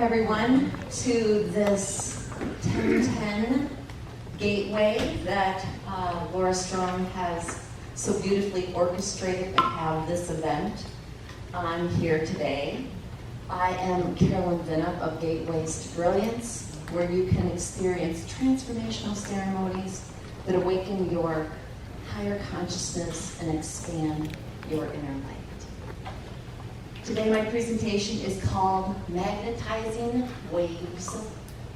everyone to this 1010 gateway that Laura Strong has so beautifully orchestrated to have this event on here today. I am Carolyn Vinup of Gateways to Brilliance, where you can experience transformational ceremonies that awaken your higher consciousness and expand your inner light. Today my presentation is called Magnetizing Waves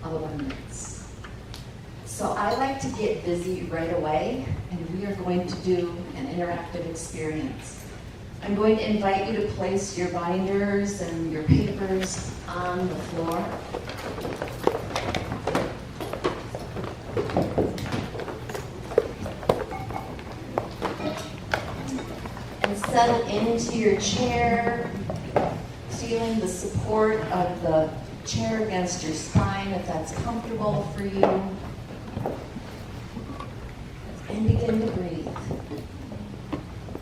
of Abundance. So I like to get busy right away, and we are going to do an interactive experience. I'm going to invite you to place your binders and your papers on the floor. And settle into your chair, feeling the support of the chair against your spine if that's comfortable for you. And begin to breathe.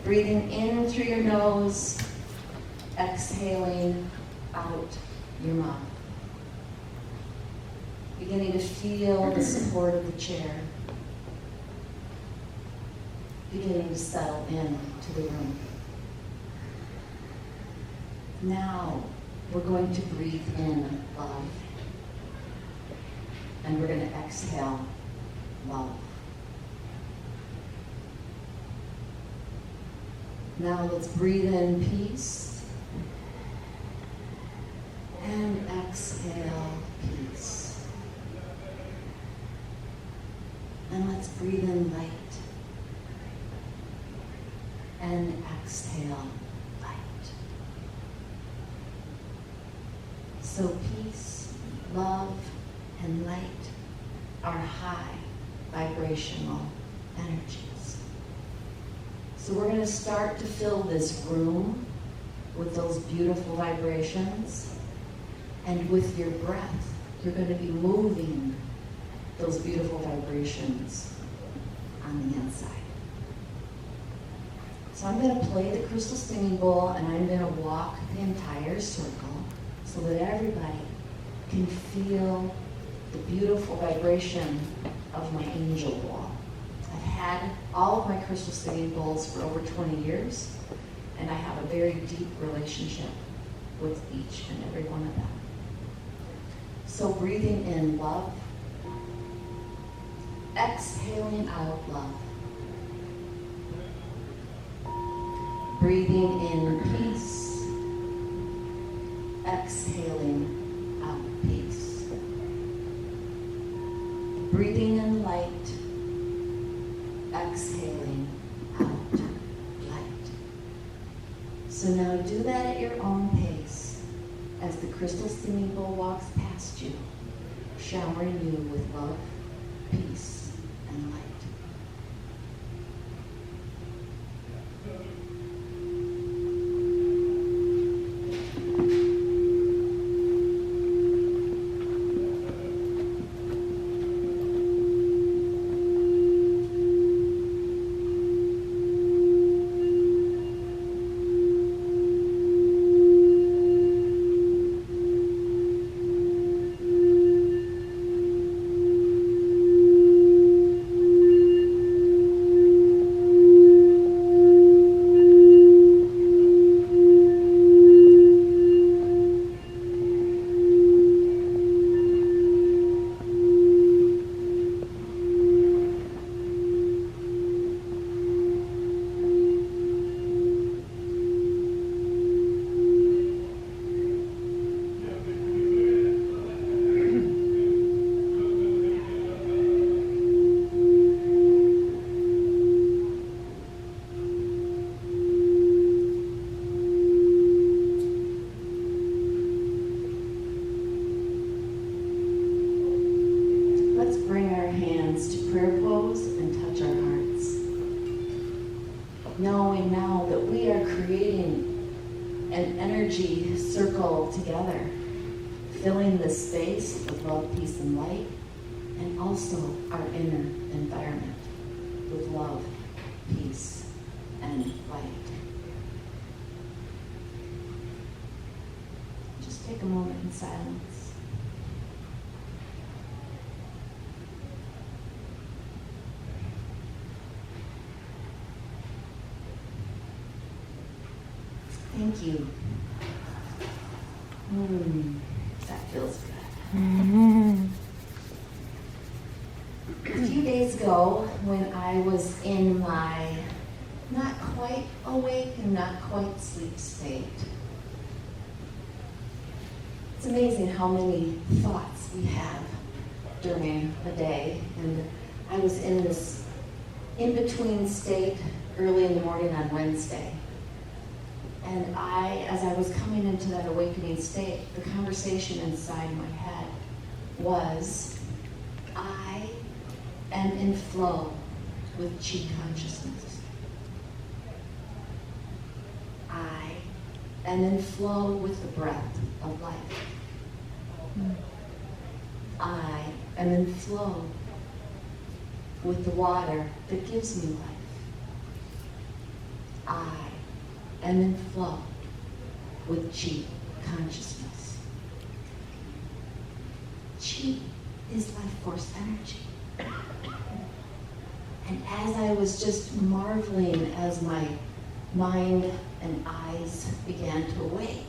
Breathing in through your nose, exhaling out your mouth. Beginning to feel the support of the chair. Beginning to settle into the room. Now, we're going to breathe in love. And we're going to exhale love. Now let's breathe in peace. And exhale peace. And let's breathe in light. And exhale light. So peace, love, and light are high vibrational energies. So we're going to start to fill this room with those beautiful vibrations. And with your breath, you're going to be moving those beautiful vibrations on the inside. So I'm going to play the crystal singing bowl, and I'm going to walk the entire circle so that everybody can feel the beautiful vibration of my angel wall. I've had all of my crystal singing bowls for over 20 years, and I have a very deep relationship with each and every one of them. So breathing in love, exhaling out love. Breathing in peace, exhaling out peace. Breathing in light, exhaling out light. So now do that at your own pace as the crystal singing bowl walks past you, showering you with love, peace, and light. Knowing now that we are creating an energy circle together, filling this space with love, peace, and light, and also our inner environment with love, peace, and light. Just take a moment in silence. Thank you. That feels good. A few days ago, when I was in my not quite awake and not quite sleep state, it's amazing how many thoughts we have during a day. And I was in this in-between state early in the morning on Wednesday. And as I was coming into that awakening state, the conversation inside my head was, I am in flow with chi consciousness. I am in flow with the breath of life. I am in flow with the water that gives me life. I am in flow with chi consciousness. Chi is life force energy. And as I was just marveling as my mind and eyes began to awake,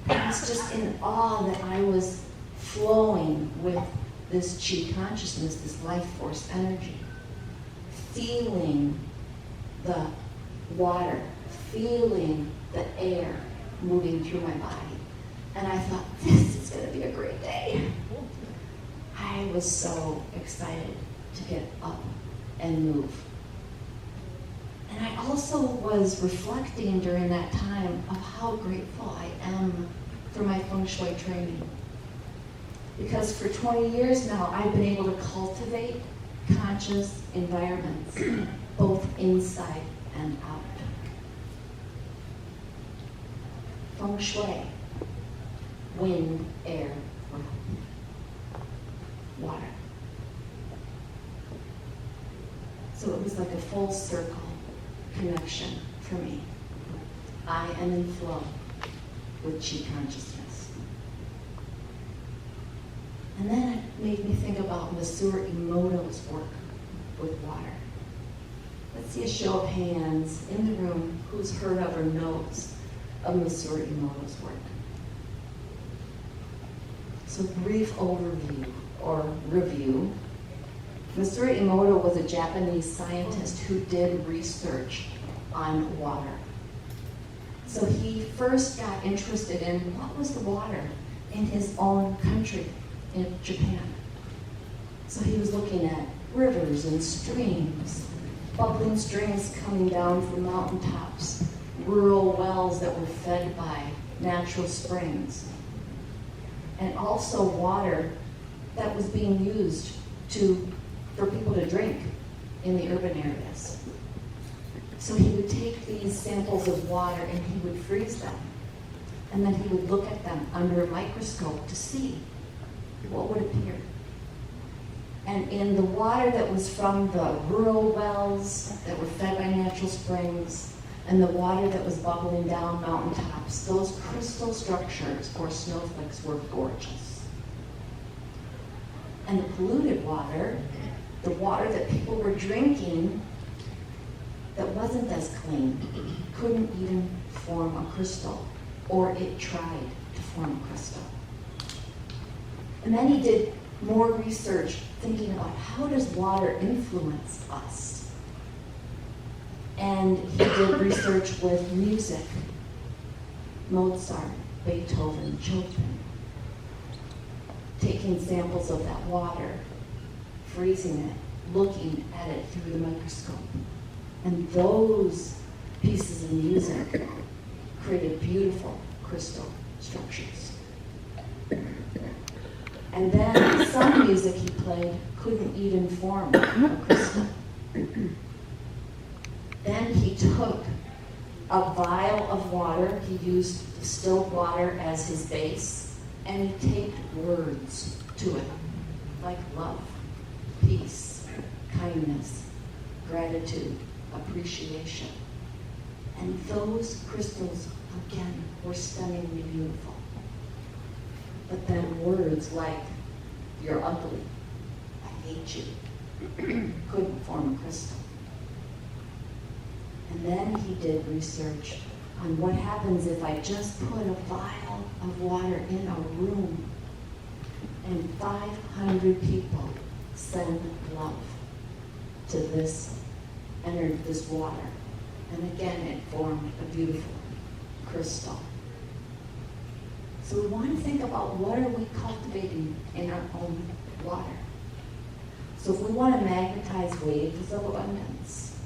I was just in awe that I was flowing with this chi consciousness, this life force energy, feeling the water, feeling the air moving through my body. And I thought, this is going to be a great day. I was so excited to get up and move. And I also was reflecting during that time of how grateful I am for my feng shui training. Because for 20 years now, I've been able to cultivate conscious environments, both inside and out. Feng shui, wind, air, earth, water. So it was like a full circle connection for me. I am in flow with chi consciousness. And then it made me think about Masaru Emoto's work with water. Let's see a show of hands in the room who's heard of or knows of Masaru Emoto's work. So brief overview or review. Masaru Emoto was a Japanese scientist who did research on water. So he first got interested in what was the water in his own country, in Japan. So he was looking at rivers and streams, bubbling streams coming down from mountaintops, rural wells that were fed by natural springs, and also water that was being used for people to drink in the urban areas. So he would take these samples of water and he would freeze them. And then he would look at them under a microscope to see what would appear. And in the water that was from the rural wells that were fed by natural springs and the water that was bubbling down mountaintops, those crystal structures or snowflakes were gorgeous. And the polluted water, the water that people were drinking that wasn't as clean, couldn't even form a crystal, or it tried to form a crystal. And then he did more research thinking about how does water influence us? And he did research with music, Mozart, Beethoven, Chopin, taking samples of that water, freezing it, looking at it through the microscope. And those pieces of music created beautiful crystal structures. And then some music he played couldn't even form a crystal. Then he took a vial of water, he used distilled water as his base, and he taped words to it, like love, peace, kindness, gratitude, appreciation. And those crystals, again, were stunningly beautiful. But then words like, you're ugly, I hate you, couldn't form a crystal. And then he did research on what happens if I just put a vial of water in a room and 500 people send love to this water. And again, it formed a beautiful crystal. So we want to think about what are we cultivating in our own water. So if we want to magnetize waves of abundance,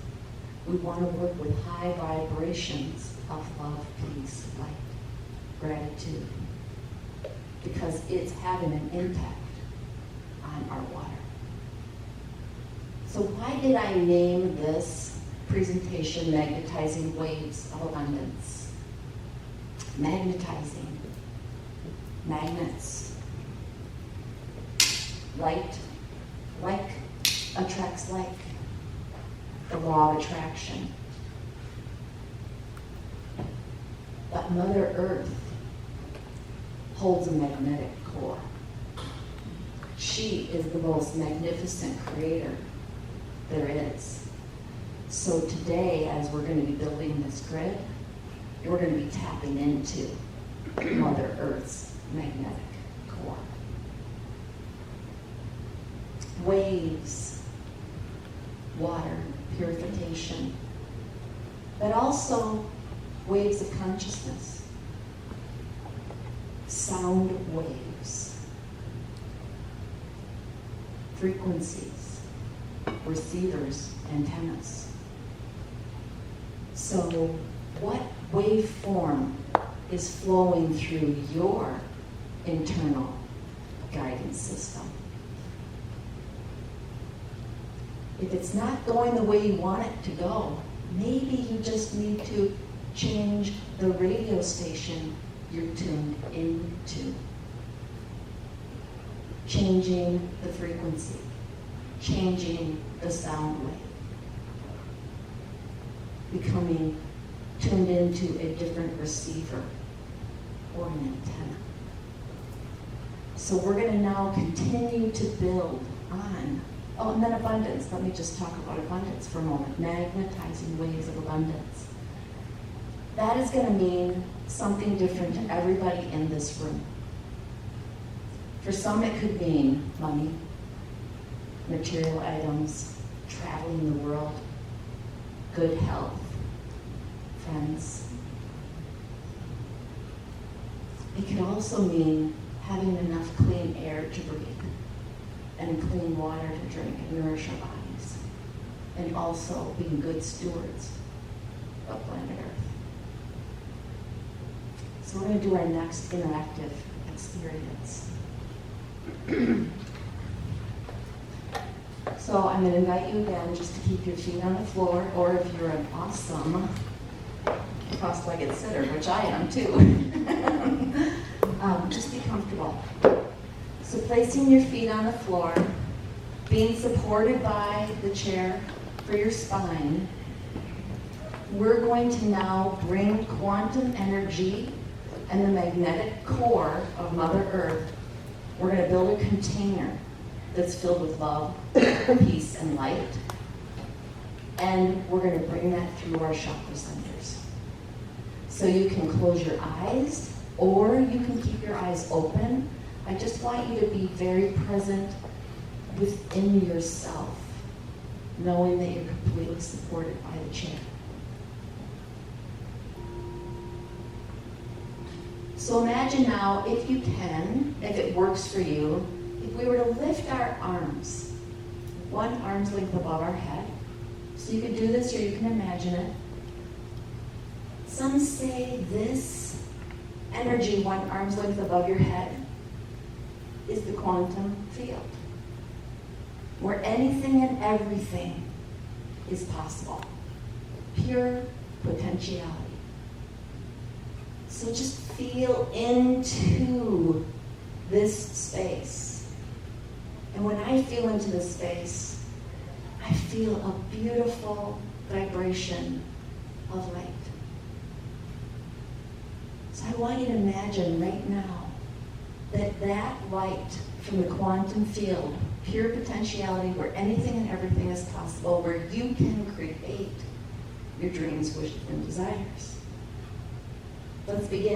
we want to work with high vibrations of love, peace, light, gratitude, because it's having an impact on our water. So why did I name this presentation Magnetizing Waves of Abundance? Magnetizing. Magnets. Light. Like attracts like. The law of attraction. But Mother Earth holds a magnetic core. She is the most magnificent creator there is. So today, as we're going to be building this grid, we're going to be tapping into Mother Earth's magnetic core. Waves, water, purification, but also waves of consciousness, sound waves, frequencies, receivers, antennas. So what waveform is flowing through your internal guidance system? If it's not going the way you want it to go, maybe you just need to change the radio station you're tuned into. Changing the frequency, changing the sound wave, becoming tuned into a different receiver or an antenna. So we're going to now continue to build on. Oh, and then abundance. Let me just talk about abundance for a moment. Magnetizing waves of abundance. That is going to mean something different to everybody in this room. For some, it could mean money, material items, traveling the world, good health, friends. It could also mean having enough clean air to breathe, and clean water to drink and nourish our bodies, and also being good stewards of planet Earth. So we're going to do our next interactive experience. So I'm going to invite you again just to keep your feet on the floor, or if you're an awesome cross-legged sitter, which I am too, just be comfortable. So placing your feet on the floor, being supported by the chair for your spine, we're going to now bring quantum energy and the magnetic core of Mother Earth. We're going to build a container that's filled with love, peace, and light. And we're going to bring that through our chakra centers. So you can close your eyes, or you can keep your eyes open. I just want you to be very present within yourself, knowing that you're completely supported by the chair. So imagine now, if you can, if it works for you, if we were to lift our arms, one arm's length above our head. So you could do this, or you can imagine it. Some say this energy, one arm's length above your head, is the quantum field, where anything and everything is possible. Pure potentiality. So just feel into this space. And when I feel into this space, I feel a beautiful vibration of light. So I want you to imagine right now that light from the quantum field, pure potentiality, where anything and everything is possible, where you can create your dreams, wishes, and desires. Let's begin.